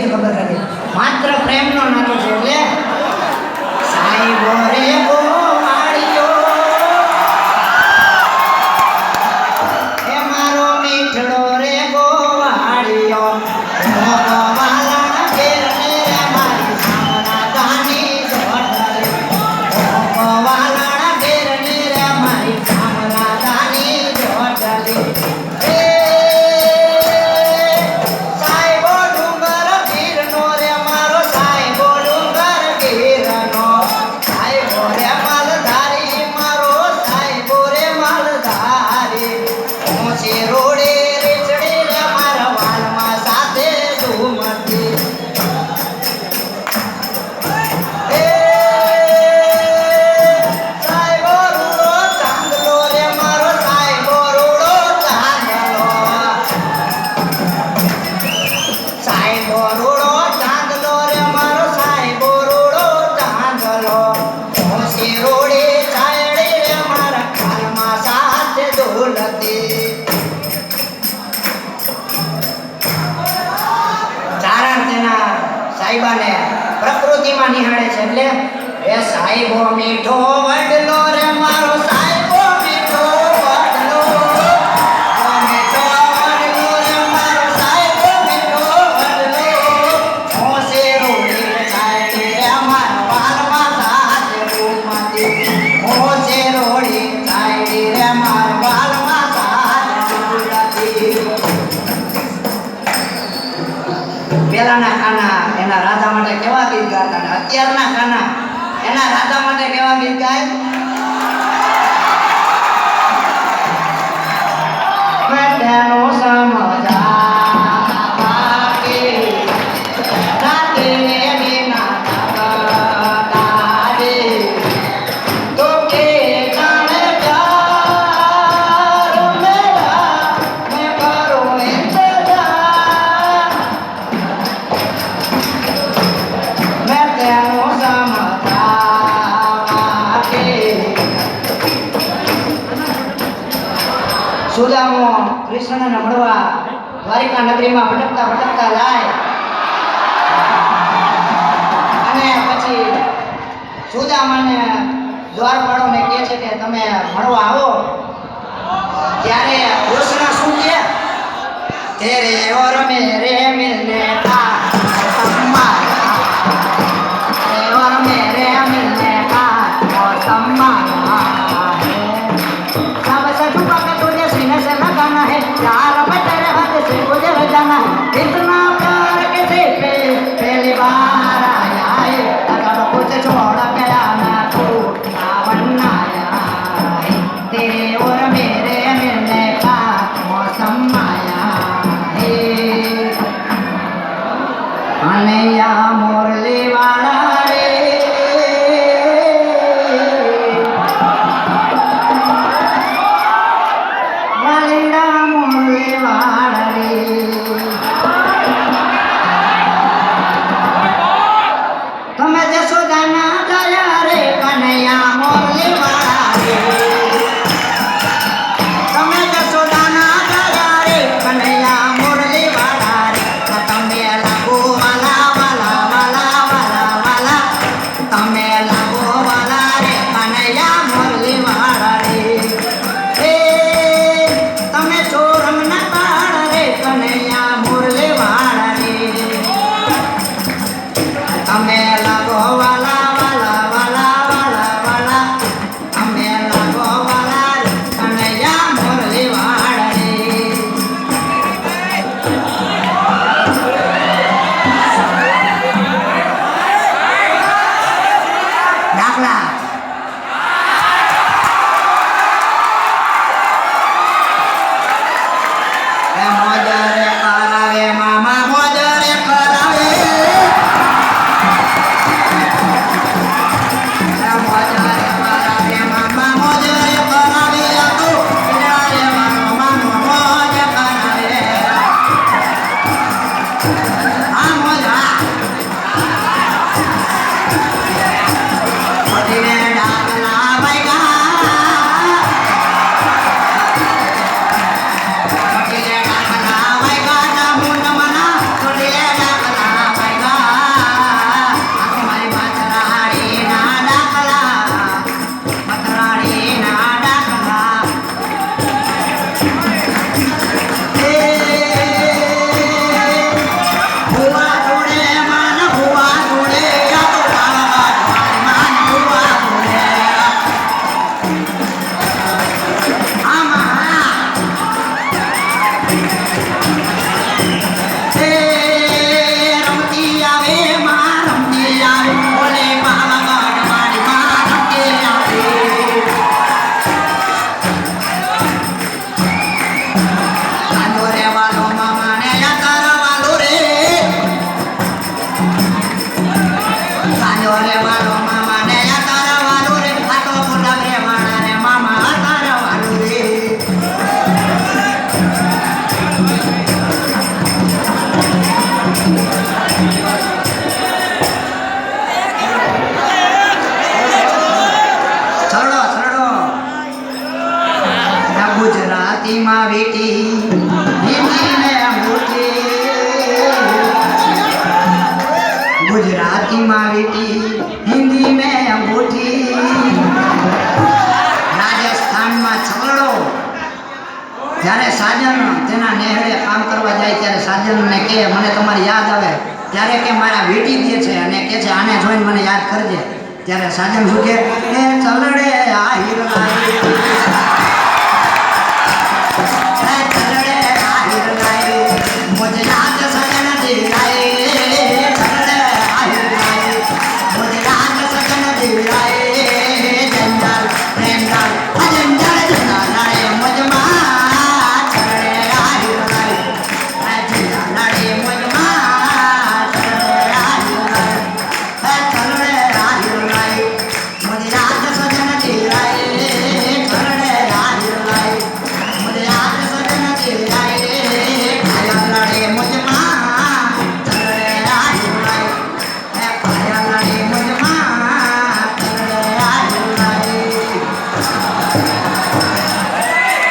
નથી ખબર નથી. માત્ર પ્રેમનો નાતો છે એટલે સાઈબો રે ગોવાળિયો એ મારો મીઠડો રે ગોવાળિયો ગોવાળાના ઘેરને રે મારી સામના ગાની જોડરે ગોવાળાના ઘેરને રે મારી સામના ગાની જોડરે સાઈબાને પ્રકૃતિમાં નિહાળે છે એટલે એ સાઈબો મીઠો વડલો રે મારો સાઈબો મીઠો વડલો મીઠો વડલો રે મારો સાઈબો મીઠો વડલો હોશે રોડી છાડી રે મારા વાલમાં સાજે રૂમતી હોશે રોડી છાડી રે મારા વાલમાં સાજે રૂમતી પેલાના ખાના એના રાધા માટે કેવા ગીત ગાતા ને અત્યારના ખાના એના રાધા માટે કેવા ગીત ગાય મેં સમજા સુદામો કૃષ્ણને મળવા દ્વારિકા નગરીમાં ભટકતા જાય અને પછી સુદામાને દ્વારપાળોને કહે છે કે તમે મળવા આવો ત્યારે કૃષ્ણ શું કહે તેરે ઓર મેરે મિલને કા સમ્માન ઓર મેરે મિલને કા સમ્માન यार मैं तेरे हाथ से गुजर जाना है इतना प्यार कैसे पहली बार आया है अगर कुछ छोड़ गया ना तो सावन आया है तेरे और मेरे मिलने का मौसम आया है अनैया मुरली वाला रे માં વીટી હિન્દી में अंगूठी गुजराती માં વીટી હિન્દી में अंगूठी રાજસ્થાન માં છગડો જ્યારે સાજન તેના નેહળે કામ કરવા જાય ત્યારે સાજનને કહે મને તમારી યાદ આવે ત્યારે કે મારા વીટી દે છે અને કહે છે આને જોઈને મને યાદ કરજે ત્યારે સાજન શું કહે એ ચલડે આહિર લાઈ